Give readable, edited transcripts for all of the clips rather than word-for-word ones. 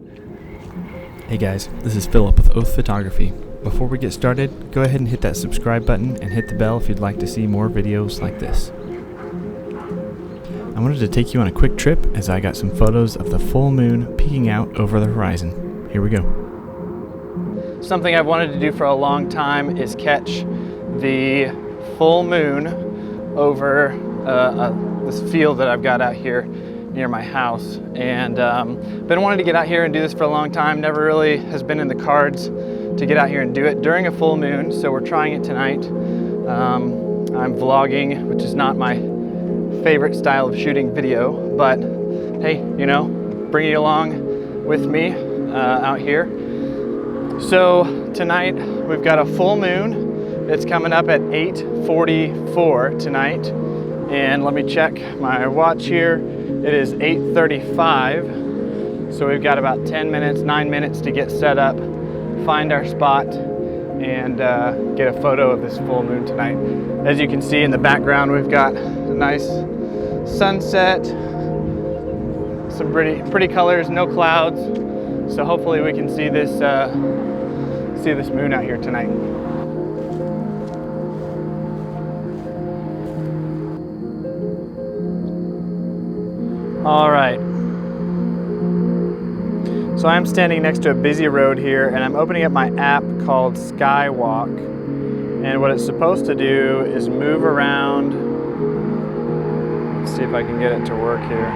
Hey guys, this is Philip with Oath Photography. Before we get started, go ahead and hit that subscribe button and hit the bell if you'd like to see more videos like this. I wanted to take you on a quick trip as I got some photos of the full moon peeking out over the horizon. Here we go. Something I've wanted to do for a long time is catch the full moon over this field that I've got out here near my house, and been wanting to get out here and do this for a long time. Never really has been in the cards to get out here and do it during a full moon, so we're trying it tonight. I'm vlogging, which is not my favorite style of shooting video, but hey, you know, bring you along with me out here. So tonight we've got a full moon. It's coming up at 8:44 tonight, and let me check my watch here. It is 8:35, so we've got about 9 minutes to get set up, find our spot, and get a photo of this full moon tonight. As you can see in the background, we've got a nice sunset, some pretty colors, no clouds, so hopefully we can see this moon out here tonight. All right, so I'm standing next to a busy road here, and I'm opening up my app called Skywalk, and what it's supposed to do is move around. Let's see if I can get it to work here.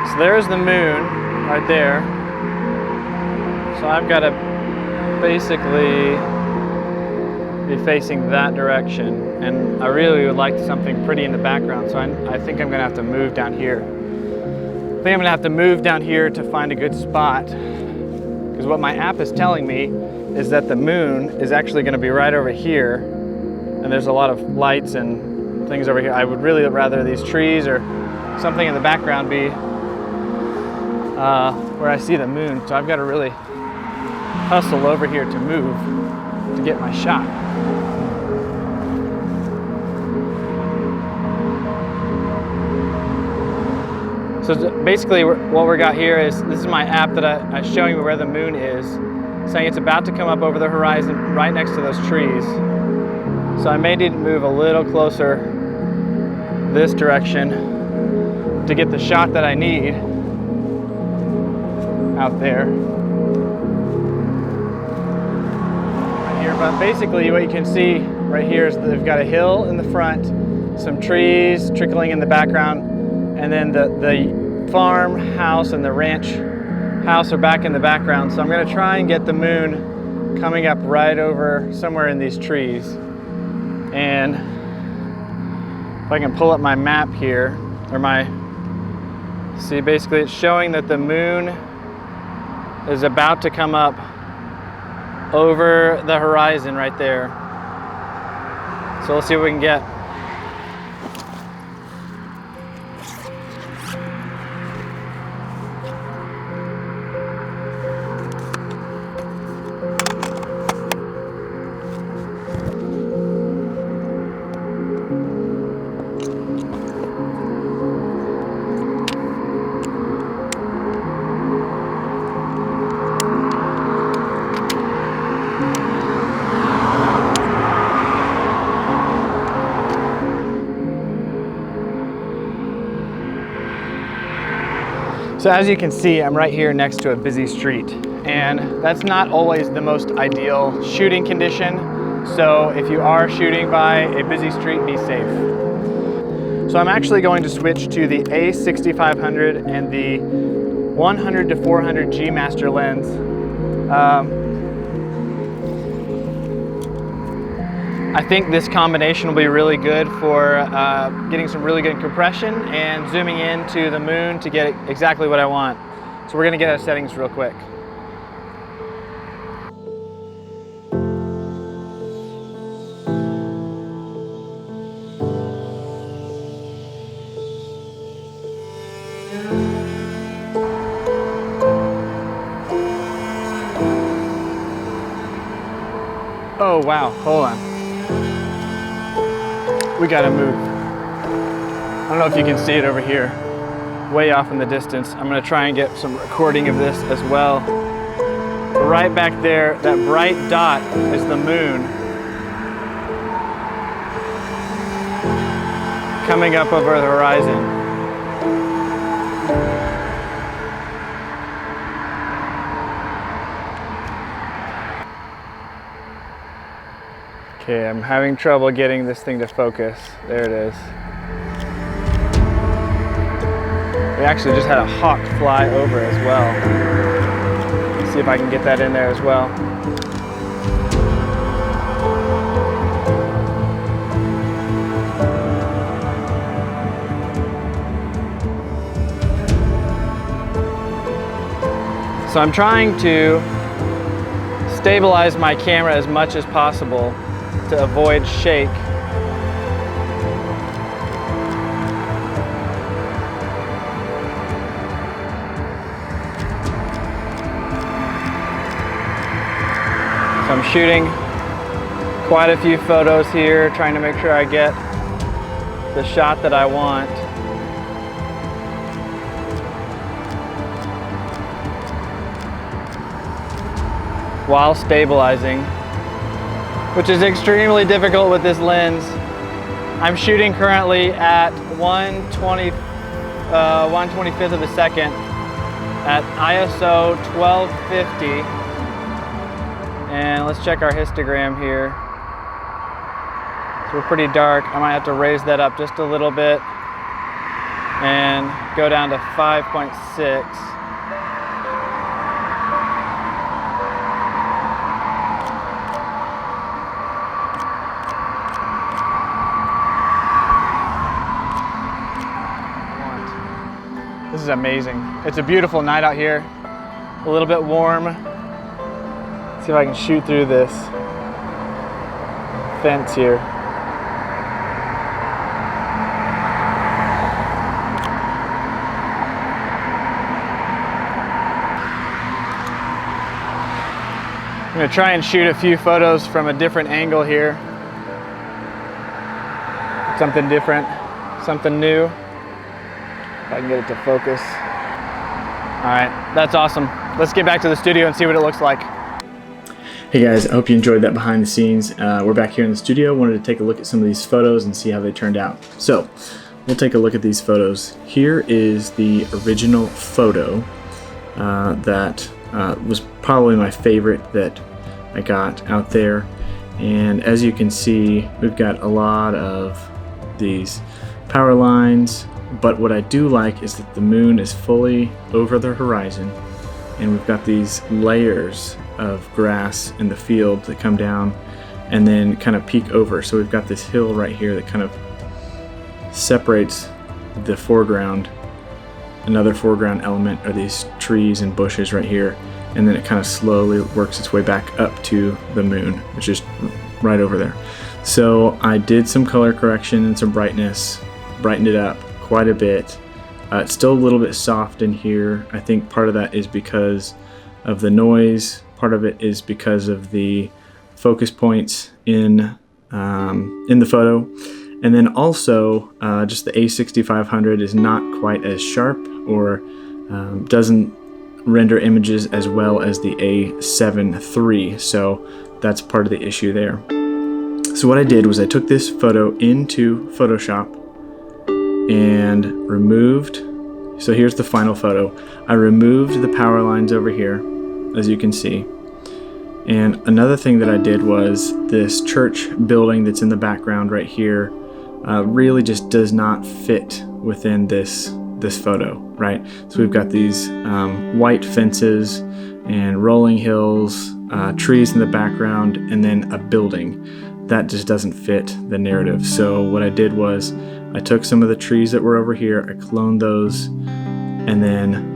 So there's the moon right there. So I've got to basically be facing that direction, and I really would like something pretty in the background, so I think I'm gonna have to move down here. I think I'm gonna have to move down here to find a good spot, because what my app is telling me is that the moon is actually gonna be right over here, and there's a lot of lights and things over here. I would really rather these trees or something in the background be where I see the moon, so I've got to really hustle over here to move to get my shot. So basically what we got here is, this is my app that I'm showing you where the moon is, saying it's about to come up over the horizon right next to those trees. So I may need to move a little closer this direction to get the shot that I need out there. Right here, but basically what you can see right here is that they've got a hill in the front, some trees trickling in the background, and then the farmhouse and the ranch house are back in the background. So I'm going to try and get the moon coming up right over somewhere in these trees. And if I can pull up my map here, or see, basically it's showing that the moon is about to come up over the horizon right there. So let's see what we can get. So as you can see, I'm right here next to a busy street, and that's not always the most ideal shooting condition. So if you are shooting by a busy street, be safe. So I'm actually going to switch to the A6500 and the 100 to 400 G Master lens. I think this combination will be really good for getting some really good compression and zooming into the moon to get exactly what I want. So we're gonna get our settings real quick. Oh wow, hold on. We gotta move. I don't know if you can see it over here. way off in the distance. I'm gonna try and get some recording of this as well. Right back there, that bright dot is the moon coming up over the horizon. Okay, I'm having trouble getting this thing to focus. There it is. We actually just had a hawk fly over as well. Let's see if I can get that in there as well. So I'm trying to stabilize my camera as much as possible to avoid shake. So I'm shooting quite a few photos here, trying to make sure I get the shot that I want. While stabilizing, which is extremely difficult with this lens. I'm shooting currently at 1/25th of a second at ISO 1250. And let's check our histogram here. So we're pretty dark. I might have to raise that up just a little bit and go down to 5.6. This is amazing. It's a beautiful night out here. A little bit warm. Let's see if I can shoot through this fence here. I'm gonna try and shoot a few photos from a different angle here. Something different, something new. If I can get it to focus. All right, that's awesome. Let's get back to the studio and see what it looks like. Hey guys, I hope you enjoyed that behind the scenes. We're back here in the studio. Wanted to take a look at some of these photos and see how they turned out. So, we'll take a look at these photos. Here is the original photo that was probably my favorite that I got out there. And as you can see, we've got a lot of these power lines. But what I do like is that the moon is fully over the horizon, and we've got these layers of grass in the field that come down and then kind of peek over. So we've got this hill right here that kind of separates the foreground. Another foreground element are these trees and bushes right here, and then it kind of slowly works its way back up to the moon, which is right over there. So I did some color correction and some brightness, brightened it up quite a bit. It's still a little bit soft in here. I think part of that is because of the noise. Part of it is because of the focus points in the photo. And then also just the A6500 is not quite as sharp, or doesn't render images as well as the A7 III. So that's part of the issue there. So what I did was I took this photo into Photoshop and removed, so here's the final photo. I removed the power lines over here, as you can see. And another thing that I did was this church building that's in the background right here really just does not fit within this photo, right? So we've got these white fences and rolling hills, trees in the background, and then a building. That just doesn't fit the narrative. So what I did was I took some of the trees that were over here, I cloned those, and then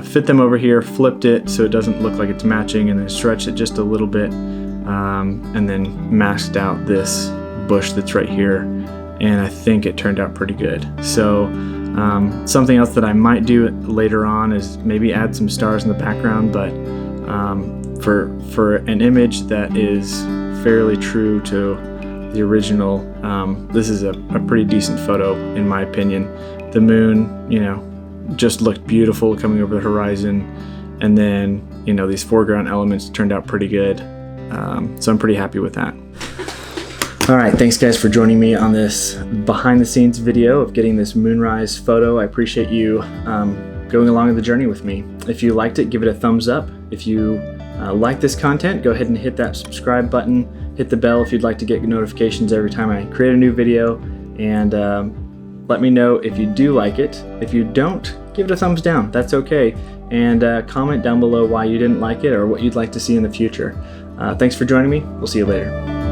fit them over here, flipped it so it doesn't look like it's matching, and then stretched it just a little bit, and then masked out this bush that's right here, and I think it turned out pretty good. So something else that I might do later on is maybe add some stars in the background, but for an image that is fairly true to the original, this is a pretty decent photo in my opinion the moon, you know, just looked beautiful coming over the horizon. And then, you know, these foreground elements turned out pretty good. So I'm pretty happy with that. All right, thanks guys for joining me on this behind the scenes video of getting this moonrise photo. I appreciate you going along the journey with me. If you liked it, give it a thumbs up. If you like this content, go ahead and hit that subscribe button. Hit the bell if you'd like to get notifications every time I create a new video. And let me know if you do like it. If you don't, give it a thumbs down. That's okay. And comment down below why you didn't like it or what you'd like to see in the future. Thanks for joining me. We'll see you later.